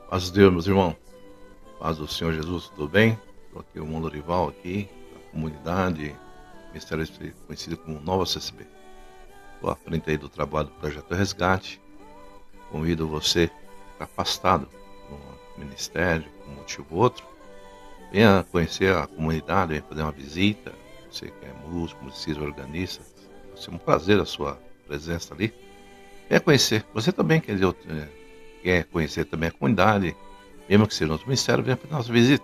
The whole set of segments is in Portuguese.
Paz de Deus, meus irmãos. Paz do Senhor Jesus, tudo bem? Estou aqui, o Mundo Rival, aqui, da comunidade, Ministério Espírita, conhecido como Nova CCB. Estou à frente aí do trabalho do Projeto Resgate. Convido você que está afastado do ministério, por um motivo ou outro. Venha conhecer a comunidade, venha fazer uma visita. Você que é músico, musicista, organista, vai ser um prazer a sua presença ali. Venha conhecer. Você também quer conhecer também a comunidade, mesmo que seja outro ministério, venha para a nossa visita.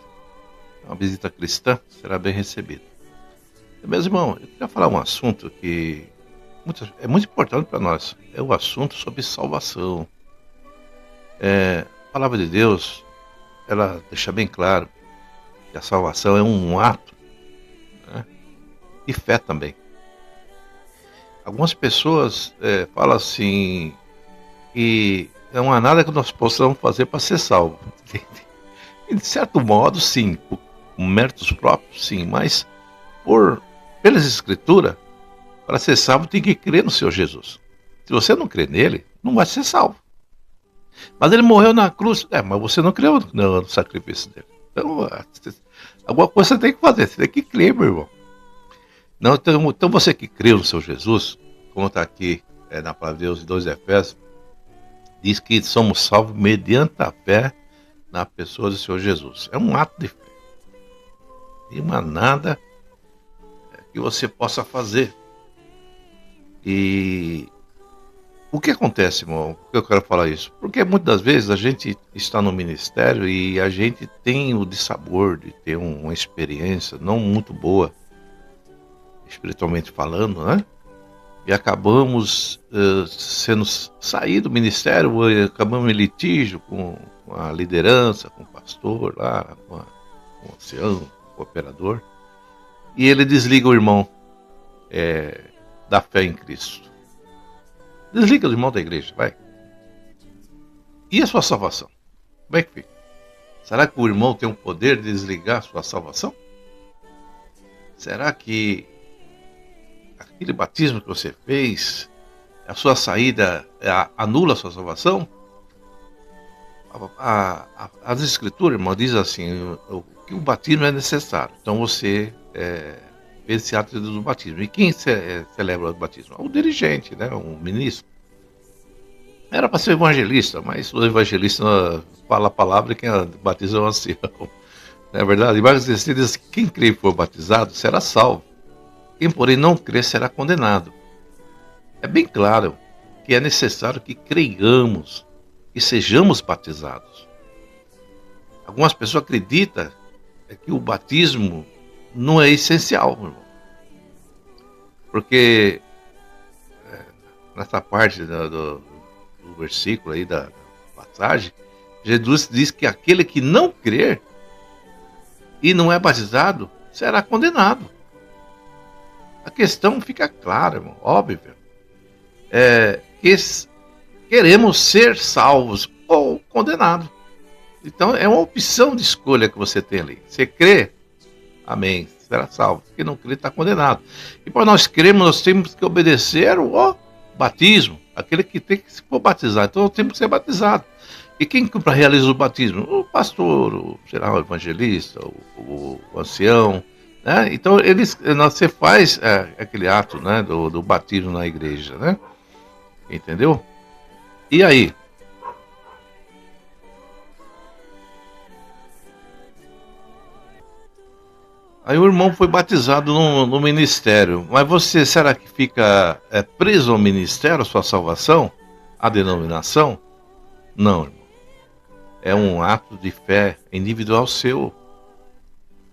Uma visita cristã será bem recebida. Meus irmãos, eu queria falar um assunto que é muito importante para nós. É o assunto sobre salvação. A palavra de Deus, ela deixa bem claro que a salvação é um ato, né, de fé também. Algumas pessoas falam assim que não há nada que nós possamos fazer para ser salvo. E de certo modo, sim, por méritos próprios, sim, mas pelas escrituras, para ser salvo tem que crer no Senhor Jesus. Se você não crê nele, não vai ser salvo. Mas ele morreu na cruz, mas você não creu no sacrifício dele. Então, alguma coisa você tem que fazer, você tem que crer, meu irmão. Não, então você que crê no Senhor Jesus, como está aqui na palavra de Deus em 2 Efésios, diz que somos salvos mediante a fé na pessoa do Senhor Jesus. É um ato de fé. Não há nada que você possa fazer. E o que acontece, irmão? Por que eu quero falar isso? Porque muitas das vezes a gente está no ministério e a gente tem o dissabor de ter uma experiência não muito boa, espiritualmente falando, né? E acabamos sendo sair do ministério, acabamos em litígio com a liderança, com o pastor lá, com o ancião, com o operador, e ele desliga o irmão da fé em Cristo. Desliga o irmão da igreja, vai. E a sua salvação? Como é que fica? Será que o irmão tem o poder de desligar a sua salvação? Será que aquele batismo que você fez, a sua saída anula a sua salvação? As escrituras, irmão, diz assim, que o batismo é necessário. Então você fez esse ato do batismo. E quem celebra o batismo? O dirigente, né? O ministro. Era para ser evangelista, mas o evangelista fala a palavra e quem batiza é o ancião. Não é verdade? E várias vezes diz que quem crê e for batizado será salvo. Quem, porém, não crer será condenado. É bem claro que é necessário que creiamos e sejamos batizados. Algumas pessoas acreditam que o batismo não é essencial, meu irmão. Porque nessa parte do versículo aí da passagem, Jesus diz que aquele que não crer e não é batizado será condenado. A questão fica clara, irmão, óbvio. Que queremos ser salvos ou condenados. Então é uma opção de escolha que você tem ali. Você crê, amém, será salvo. Quem não crê está condenado. E para nós crermos, nós temos que obedecer o batismo. Aquele que tem que se for batizado. Então nós temos que ser batizado. E quem realiza o batismo? O pastor, o evangelista, o ancião. Né? Então você faz aquele ato, né, do batismo na igreja, né? Entendeu? E aí? Aí o irmão foi batizado no ministério. Mas você, será que fica preso ao ministério, a sua salvação? A denominação? Não, irmão. É um ato de fé individual seu.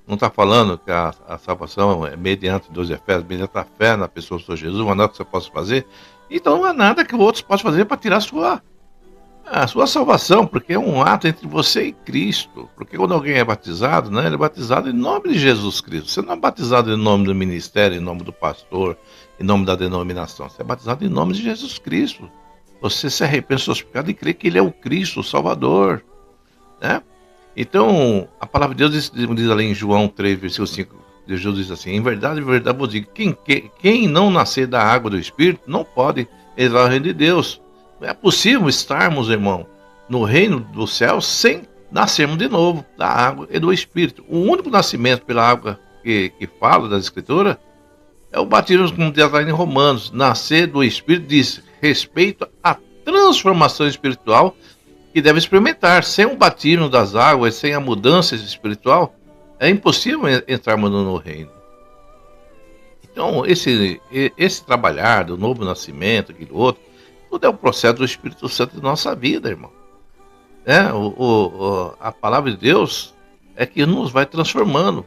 Não está falando que a salvação é mediante 2 Efésios, mediante a fé na pessoa do Senhor Jesus, não há nada que você possa fazer. Então não há nada que outros possam fazer para tirar a sua salvação, porque é um ato entre você e Cristo. Porque quando alguém é batizado, né, ele é batizado em nome de Jesus Cristo. Você não é batizado em nome do ministério, em nome do pastor, em nome da denominação. Você é batizado em nome de Jesus Cristo. Você se arrepende dos seus pecados e crê que Ele é o Cristo, o Salvador. Né? Então, a palavra de Deus diz ali em João 3, versículo 5, Jesus diz assim: em verdade, vos digo, quem não nascer da água do Espírito não pode entrar no reino de Deus. Não é possível estarmos, irmão, no reino do céu sem nascermos de novo da água e do Espírito. O único nascimento pela água que fala das Escrituras é o batismo, como diz lá em Romanos. Nascer do Espírito diz respeito à transformação espiritual que deve experimentar. Sem o batismo das águas, sem a mudança espiritual, é impossível entrarmos no reino. Então, esse trabalhar do novo nascimento, aquilo outro, tudo é o processo do Espírito Santo de nossa vida, irmão. A palavra de Deus é que nos vai transformando.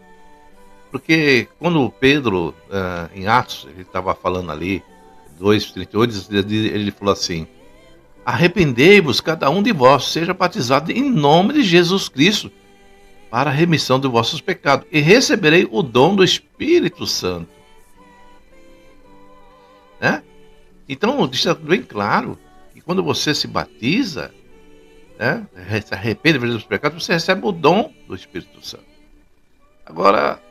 Porque quando Pedro, em Atos, ele estava falando ali, 2:38, ele falou assim: arrependei-vos cada um de vós, seja batizado em nome de Jesus Cristo, para a remissão de vossos pecados, e receberei o dom do Espírito Santo. Né? Então, deixa bem claro que quando você se batiza, se arrepende dos pecados, você recebe o dom do Espírito Santo. Agora,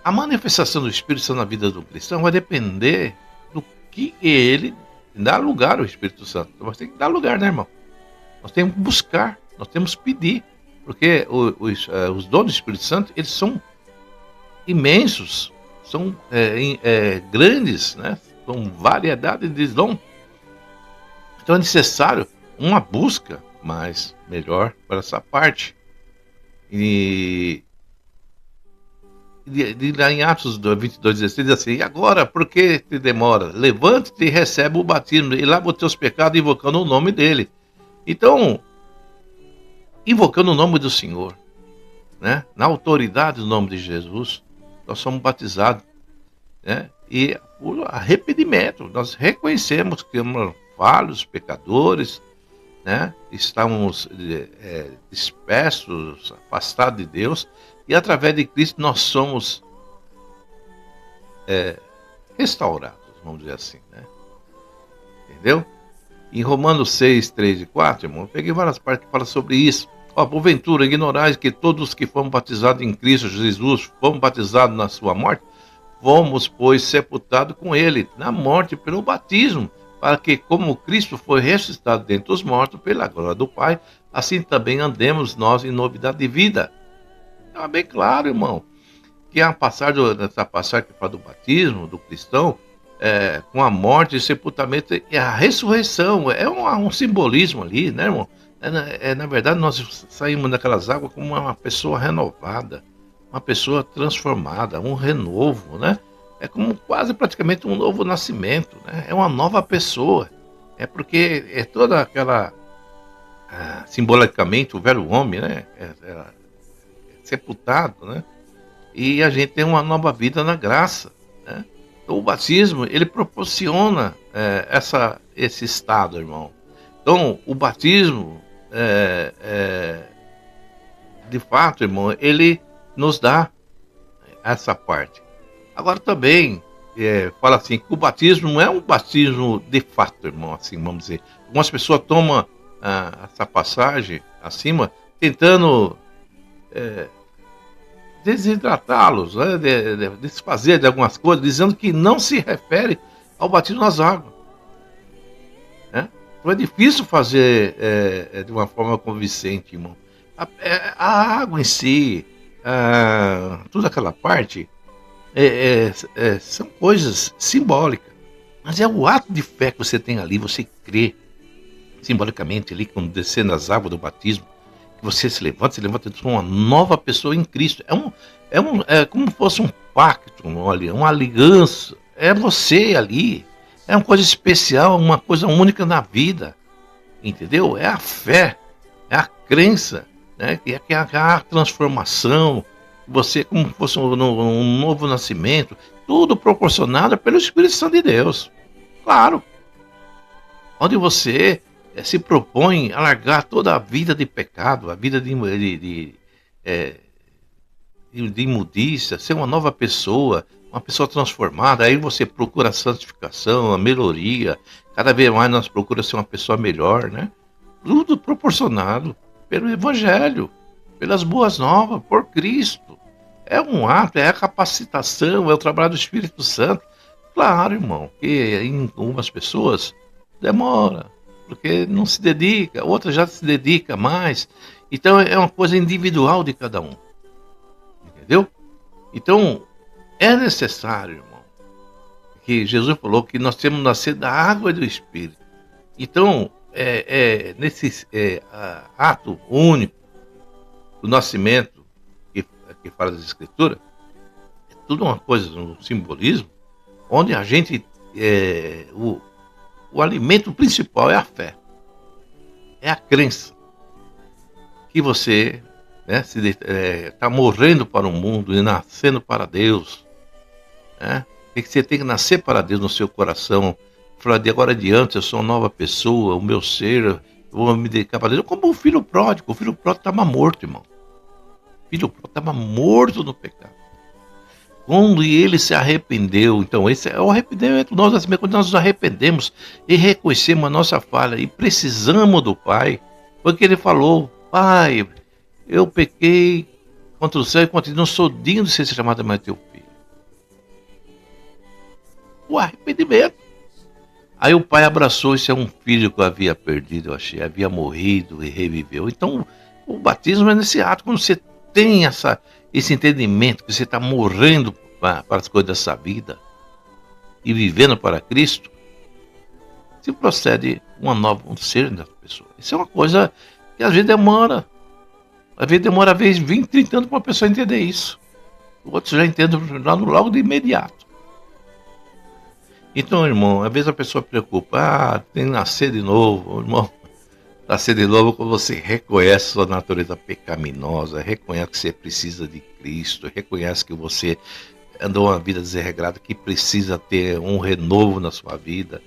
a manifestação do Espírito Santo na vida do cristão vai depender do que ele dá lugar ao Espírito Santo. Então, nós temos que dar lugar, né, irmão? Nós temos que buscar, nós temos que pedir, porque os dons do Espírito Santo, eles são imensos, são grandes, né? São variedade de dons. Então é necessário uma busca mais melhor para essa parte. E lá em Atos 22:16 diz assim: e agora, por que te demora? Levante-te e recebe o batismo, e lava os teus pecados, invocando o nome dele. Então, invocando o nome do Senhor, né? Na autoridade do nome de Jesus, nós somos batizados, né? E por arrependimento, nós reconhecemos que somos falhos, pecadores, né? Estamos dispersos, afastados de Deus, e através de Cristo nós somos restaurados, vamos dizer assim, né? Entendeu? Em Romanos 6, 3 e 4, irmão, eu peguei várias partes que falam sobre isso. Porventura, ignorais que todos que fomos batizados em Cristo Jesus fomos batizados na sua morte? Fomos, pois, sepultados com ele na morte pelo batismo, para que, como Cristo foi ressuscitado dentre os mortos pela glória do Pai, assim também andemos nós em novidade de vida. Então é bem claro, irmão, que essa passagem que fala do batismo do cristão, com a morte e sepultamento e a ressurreição, é um simbolismo ali, né, irmão? Na verdade, nós saímos daquelas águas como uma pessoa renovada, uma pessoa transformada, um renovo, né? É como quase praticamente um novo nascimento, né? É uma nova pessoa. É porque é toda aquela, simbolicamente, o velho homem, né? É sepultado, né? E a gente tem uma nova vida na graça, né? Então, o batismo, ele proporciona esse estado, irmão. Então, o batismo, de fato, irmão, ele nos dá essa parte. Agora também, fala assim, que o batismo não é um batismo de fato, irmão, assim, vamos dizer. Algumas pessoas tomam essa passagem acima, tentando desidratá-los, né, desfazer de algumas coisas, dizendo que não se refere ao batismo nas águas. Né? Então é difícil fazer de uma forma convincente, irmão. A água em si, toda aquela parte, são coisas simbólicas, mas é o ato de fé que você tem ali, você crê simbolicamente ali, quando descer nas águas do batismo, que você se levanta e uma nova pessoa em Cristo. É como se fosse um pacto, olha, uma aliança. É você ali, é uma coisa especial, uma coisa única na vida, entendeu? É a fé, é a crença, né? Que é a transformação. Você, como se fosse um novo nascimento, tudo proporcionado pelo Espírito Santo de Deus. Claro. Onde você se propõe a largar toda a vida de pecado, a vida de imundícia, ser uma nova pessoa, uma pessoa transformada. Aí você procura a santificação, a melhoria. Cada vez mais nós procuramos ser uma pessoa melhor, né? Tudo proporcionado pelo Evangelho, pelas boas novas, por Cristo. É um ato, é a capacitação, é o trabalho do Espírito Santo. Claro, irmão, que em algumas pessoas demora. porque não se dedica, outra já se dedica mais. Então é uma coisa individual de cada um, entendeu? Então é necessário, irmão, que Jesus falou que nós temos que nascer da água e do Espírito. Então, nesse ato único do nascimento que fala das Escrituras, é tudo uma coisa, um simbolismo, onde a gente, o alimento principal é a fé, é a crença que você está morrendo para o mundo e nascendo para Deus, né? Que você tem que nascer para Deus no seu coração. Falar, de agora adiante eu sou uma nova pessoa, o meu ser, eu vou me dedicar para Deus. Como o filho pródigo estava morto, irmão. O filho pródigo estava morto no pecado. Quando ele se arrependeu, então esse é o arrependimento. Quando nós nos arrependemos e reconhecemos a nossa falha e precisamos do Pai, foi o que ele falou: Pai, eu pequei contra o céu e contra ti, não sou digno de ser chamado mais teu filho. O arrependimento. Aí o pai abraçou, esse é um filho que eu havia perdido, eu achei, havia morrido e reviveu. Então o batismo é nesse ato, quando você tem esse entendimento que você está morrendo para as coisas dessa vida e vivendo para Cristo, se procede um ser da pessoa. Isso é uma coisa que às vezes demora. Às vezes demora 20, 30 anos para uma pessoa entender isso. O outro já entende logo de imediato. Então, irmão, às vezes a pessoa preocupa, tem que nascer de novo. Irmão, nascer de novo quando você reconhece sua natureza pecaminosa, reconhece que você precisa de Cristo, reconhece que você andou uma vida desregrada, que precisa ter um renovo na sua vida.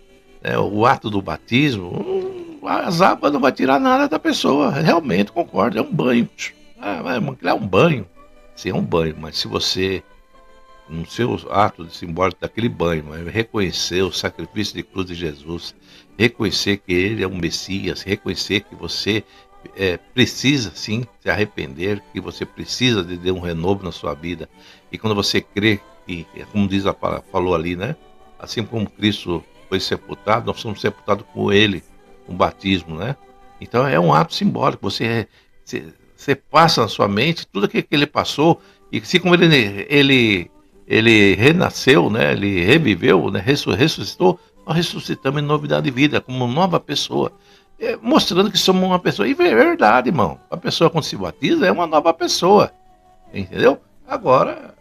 O ato do batismo, as águas não vai tirar nada da pessoa, realmente, concordo, é um banho. É um banho, sim, é um banho, mas se você, no seu ato simbólico daquele banho, reconhecer o sacrifício de cruz de Jesus, reconhecer que ele é um Messias, reconhecer que você precisa sim se arrepender, que você precisa de um renovo na sua vida, e quando você crê que, como diz a palavra, falou ali, né? Assim como Cristo foi sepultado, nós somos sepultados com ele, um batismo, né? Então é um ato simbólico, você passa na sua mente tudo aquilo que ele passou, e assim como ele renasceu, né? Ele reviveu, né? Ressuscitou, nós ressuscitamos em novidade de vida, como uma nova pessoa, mostrando que somos uma pessoa. E é verdade, irmão, a pessoa quando se batiza é uma nova pessoa, entendeu? Agora,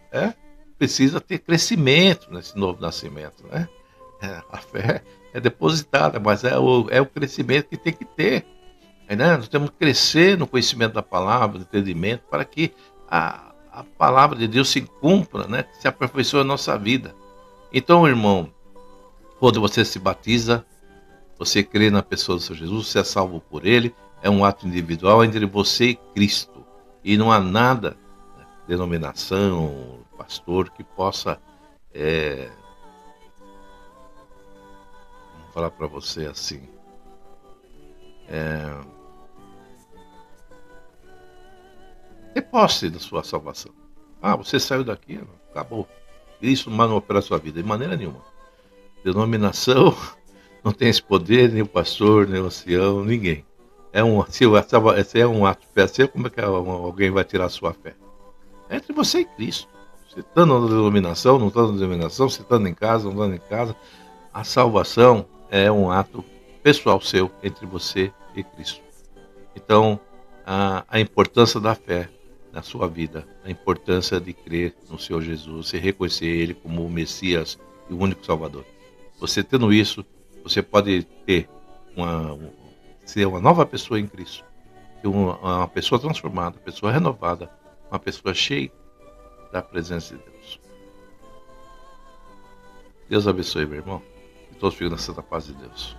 precisa ter crescimento nesse novo nascimento, né? A fé é depositada, mas é o crescimento que tem que ter, né? Nós temos que crescer no conhecimento da palavra, no entendimento, para que a palavra de Deus se cumpra, né? Se aperfeiçoe a nossa vida. Então, irmão, quando você se batiza, você crê na pessoa do Senhor Jesus, você é salvo por ele, é um ato individual entre você e Cristo. E não há nada, né, denominação, pastor, que possa, vou falar para você assim, ter posse da sua salvação. Você saiu daqui, acabou. Isso não opera a sua vida, de maneira nenhuma. Denominação não tem esse poder, nem o pastor, nem o ancião, ninguém. Se é um ato de fé, como é que alguém vai tirar a sua fé? É entre você e Cristo. Você estando na denominação, não estando na denominação, você estando em casa, não estando em casa, a salvação é um ato pessoal seu, entre você e Cristo. Então, a importância da fé na sua vida, a importância de crer no Senhor Jesus e reconhecer Ele como o Messias e o único Salvador. Você tendo isso, você pode ser uma nova pessoa em Cristo, ser uma pessoa transformada, uma pessoa renovada, uma pessoa cheia da presença de Deus. Deus abençoe, meu irmão, e todos ficam na santa paz de Deus.